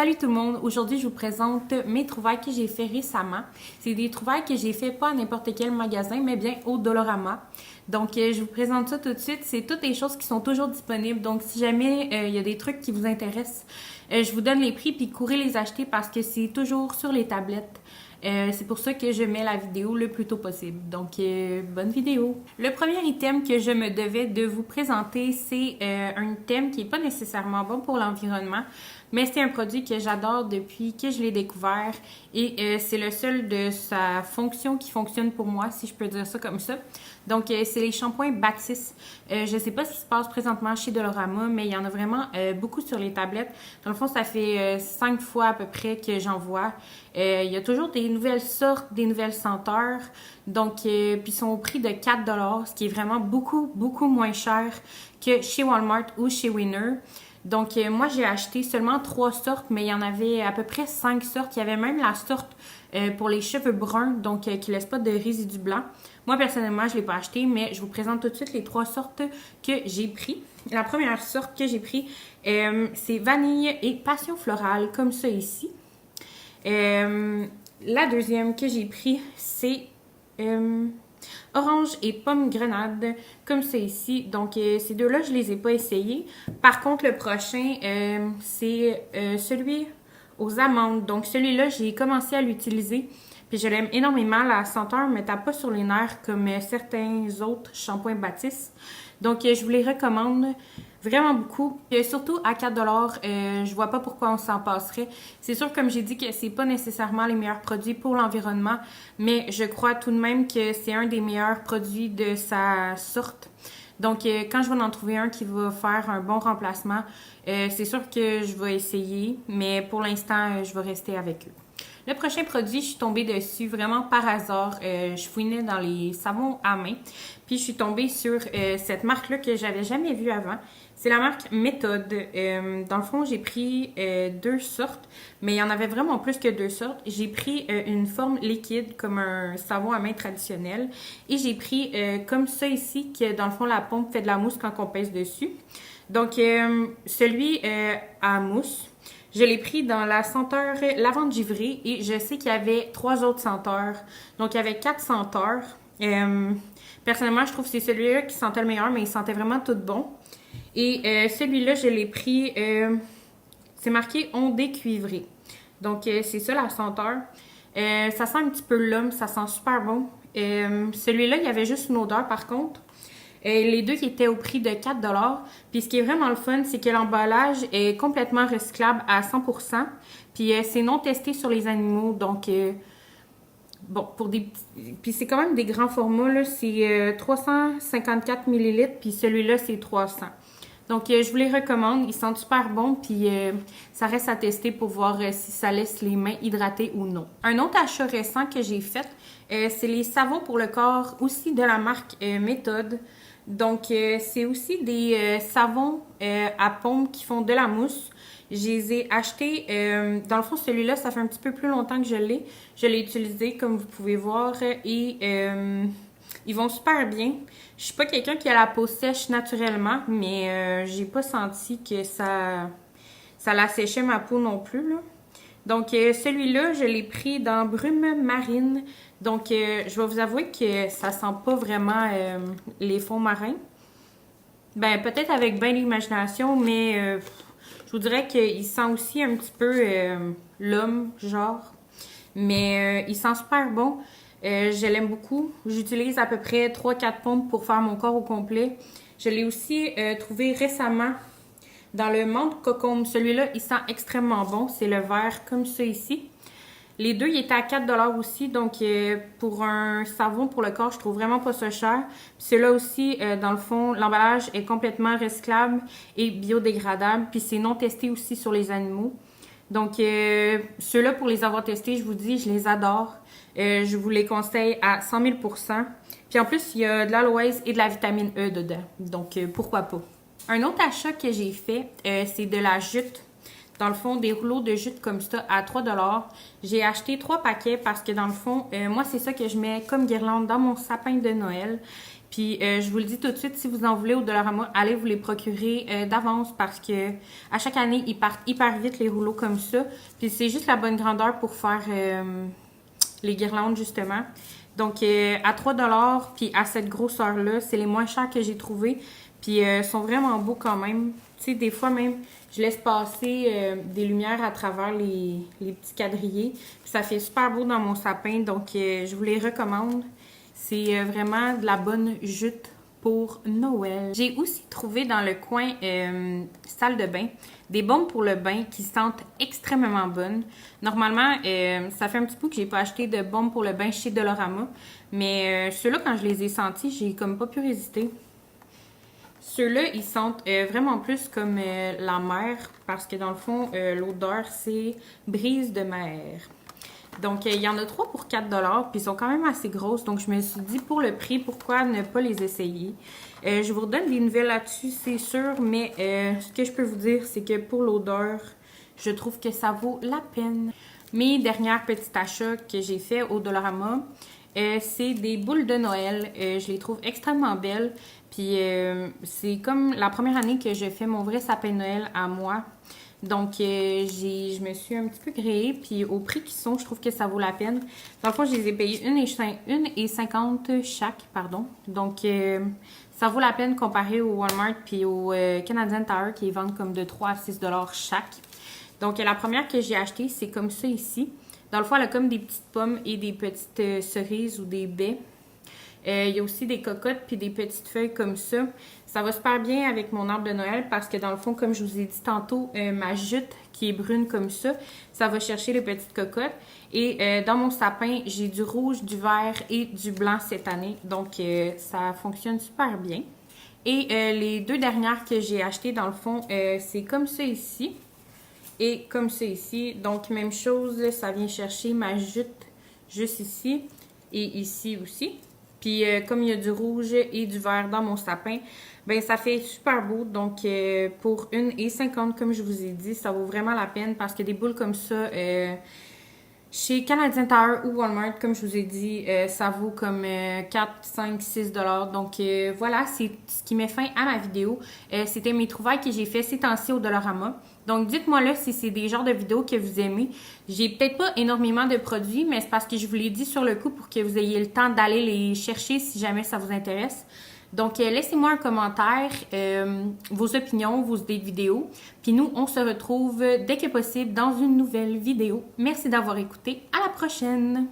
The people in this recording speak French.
Salut tout le monde! Aujourd'hui, je vous présente mes trouvailles que j'ai fait récemment. C'est des trouvailles que j'ai fait pas à n'importe quel magasin, mais bien au Dollarama. Donc, je vous présente ça tout de suite. C'est toutes des choses qui sont toujours disponibles. Donc, si jamais il y a des trucs qui vous intéressent, je vous donne les prix puis courez les acheter parce que c'est toujours sur les tablettes. C'est pour ça que je mets la vidéo le plus tôt possible. Donc, bonne vidéo! Le premier item que je me devais de vous présenter, c'est un item qui n'est pas nécessairement bon pour l'environnement, mais c'est un produit que j'adore depuis que je l'ai découvert et c'est le seul de sa fonction qui fonctionne pour moi, si je peux dire ça comme ça. Donc, c'est les shampoings Batiste. Je ne sais pas ce qui se passe présentement chez Dollarama, mais il y en a vraiment beaucoup sur les tablettes. Dans le fond, ça fait 5 fois à peu près que j'en vois. Il y a toujours des nouvelles sortes, des nouvelles senteurs. Donc, puis ils sont au prix de 4 $, ce qui est vraiment beaucoup, beaucoup moins cher que chez Walmart ou chez Winner. Donc, moi, j'ai acheté seulement 3 sortes, mais il y en avait à peu près 5 sortes. Il y avait même la sorte pour les cheveux bruns, donc qui ne laisse pas de résidus blancs. Moi, personnellement, je ne l'ai pas acheté, mais je vous présente tout de suite les 3 sortes que j'ai pris. La première sorte que j'ai pris, c'est vanille et passion florale, comme ça ici. La deuxième que j'ai pris, c'est orange et pomme grenade, comme ça ici. Donc, ces deux-là, je les ai pas essayés. Par contre, le prochain, c'est celui aux amandes. Donc, celui-là, j'ai commencé à l'utiliser. Puis, je l'aime énormément. La senteur ne me tape pas sur les nerfs comme certains autres shampoings Batiste. Donc, je vous les recommande vraiment beaucoup. Surtout à 4 $, je vois pas pourquoi on s'en passerait. C'est sûr, comme j'ai dit, que c'est pas nécessairement les meilleurs produits pour l'environnement, mais je crois tout de même que c'est un des meilleurs produits de sa sorte. Donc, quand je vais en trouver un qui va faire un bon remplacement, c'est sûr que je vais essayer, mais pour l'instant, je vais rester avec eux. Le prochain produit, je suis tombée dessus vraiment par hasard. Je fouinais dans les savons à main. Puis je suis tombée sur cette marque-là que j'avais jamais vue avant. C'est la marque Méthode. Dans le fond, j'ai pris 2 sortes, mais il y en avait vraiment plus que 2 sortes. J'ai pris une forme liquide comme un savon à main traditionnel. Et j'ai pris comme ça ici, que dans le fond, la pompe fait de la mousse quand on pèse dessus. Donc, celui à mousse. Je l'ai pris dans la senteur lavande givrée et je sais qu'il y avait 3 autres senteurs. Donc, il y avait 4 senteurs. Personnellement, je trouve que c'est celui-là qui sentait le meilleur, mais il sentait vraiment tout bon. Et celui-là, je l'ai pris, c'est marqué ondé cuivré. Donc, c'est ça la senteur. Ça sent un petit peu l'homme, ça sent super bon. Celui-là, il y avait juste une odeur par contre. Les deux qui étaient au prix de 4 $. Puis ce qui est vraiment le fun, c'est que l'emballage est complètement recyclable à 100%. Puis c'est non testé sur les animaux. Donc, bon, pour des petits... Puis c'est quand même des grands formats, là. C'est 354 ml, puis celui-là, c'est 300. Donc, je vous les recommande. Ils sentent super bons, puis ça reste à tester pour voir si ça laisse les mains hydratées ou non. Un autre achat récent que j'ai fait, c'est les savons pour le corps, aussi de la marque Méthode. Donc, c'est aussi des savons à pompe qui font de la mousse. Je les ai achetés, dans le fond, celui-là, ça fait un petit peu plus longtemps que je l'ai. Je l'ai utilisé, comme vous pouvez voir, et ils vont super bien. Je suis pas quelqu'un qui a la peau sèche naturellement, mais j'ai pas senti que ça l'asséchait ma peau non plus, là. Donc, celui-là, je l'ai pris dans Brume Marine. Donc, je vais vous avouer que ça sent pas vraiment les fonds marins. Ben, peut-être avec bien l'imagination, mais je vous dirais qu'il sent aussi un petit peu l'homme, genre. Mais il sent super bon. Je l'aime beaucoup. J'utilise à peu près 3-4 pompes pour faire mon corps au complet. Je l'ai aussi trouvé récemment dans le Menthe Cocombe. Celui-là, il sent extrêmement bon. C'est le vert comme ça ici. Les deux, ils étaient à 4 $ aussi. Donc, pour un savon pour le corps, je trouve vraiment pas ça cher. Puis celui-là aussi, dans le fond, l'emballage est complètement recyclable et biodégradable. Puis c'est non testé aussi sur les animaux. Donc, ceux-là, pour les avoir testés, je vous dis, je les adore. Je vous les conseille à 100 000 %. Puis en plus, il y a de l'aloès et de la vitamine E dedans. Donc, pourquoi pas. Un autre achat que j'ai fait, c'est de la jute. Dans le fond, des rouleaux de jute comme ça à 3 $. J'ai acheté 3 paquets parce que dans le fond, moi, c'est ça que je mets comme guirlande dans mon sapin de Noël. Puis je vous le dis tout de suite, si vous en voulez au Dollarama, allez vous les procurer d'avance parce que à chaque année, ils partent hyper vite les rouleaux comme ça. Puis c'est juste la bonne grandeur pour faire les guirlandes justement. Donc à 3 $, puis à cette grosseur-là, c'est les moins chers que j'ai trouvés. Puis ils sont vraiment beaux quand même. Tu sais, des fois même, je laisse passer des lumières à travers les petits quadrillés. Puis ça fait super beau dans mon sapin, donc je vous les recommande. C'est vraiment de la bonne jute pour Noël. J'ai aussi trouvé dans le coin salle de bain des baumes pour le bain qui sentent extrêmement bonnes. Normalement, ça fait un petit peu que j'ai pas acheté de baumes pour le bain chez Dollarama, mais ceux-là, quand je les ai sentis, j'ai comme pas pu résister. Ceux-là, ils sentent vraiment plus comme la mer parce que dans le fond, l'odeur, c'est brise de mer. Donc, il y en a 3 pour 4 $, puis ils sont quand même assez grosses. Donc, je me suis dit, pour le prix, pourquoi ne pas les essayer? Je vous redonne des nouvelles là-dessus, c'est sûr, mais ce que je peux vous dire, c'est que pour l'odeur, je trouve que ça vaut la peine. Mes dernières petites achats que j'ai fait au Dollarama, c'est des boules de Noël. Je les trouve extrêmement belles. Puis, c'est comme la première année que je fais mon vrai sapin de Noël à moi. Donc, je me suis un petit peu gréée, puis au prix qu'ils sont, je trouve que ça vaut la peine. Dans le fond, je les ai payés 1,50 chaque, pardon. Donc, ça vaut la peine comparé au Walmart puis au Canadian Tire qui les vendent comme de 3 à 6 $ chaque. Donc, la première que j'ai achetée, c'est comme ça ici. Dans le fond, elle a comme des petites pommes et des petites cerises ou des baies. Il y a aussi des cocottes puis des petites feuilles comme ça. Ça va super bien avec mon arbre de Noël parce que dans le fond, comme je vous ai dit tantôt, ma jute qui est brune comme ça va chercher les petites cocottes. Et dans mon sapin, j'ai du rouge, du vert et du blanc cette année. Donc, ça fonctionne super bien. Et les deux dernières que j'ai achetées, dans le fond, c'est comme ça ici et comme ça ici. Donc, même chose, ça vient chercher ma jute juste ici et ici aussi. Puis, comme il y a du rouge et du vert dans mon sapin, ben ça fait super beau. Donc, pour 1,50 comme je vous ai dit, ça vaut vraiment la peine parce que des boules comme ça, chez Canadian Tire ou Walmart, comme je vous ai dit, ça vaut comme 4, 5, 6 $. Donc, voilà, c'est ce qui met fin à ma vidéo. C'était mes trouvailles que j'ai fait ces temps-ci au Dollarama. Donc, dites-moi là si c'est des genres de vidéos que vous aimez. J'ai peut-être pas énormément de produits, mais c'est parce que je vous l'ai dit sur le coup pour que vous ayez le temps d'aller les chercher si jamais ça vous intéresse. Donc, laissez-moi un commentaire, vos opinions, vos idées de vidéos. Puis nous, on se retrouve dès que possible dans une nouvelle vidéo. Merci d'avoir écouté. À la prochaine!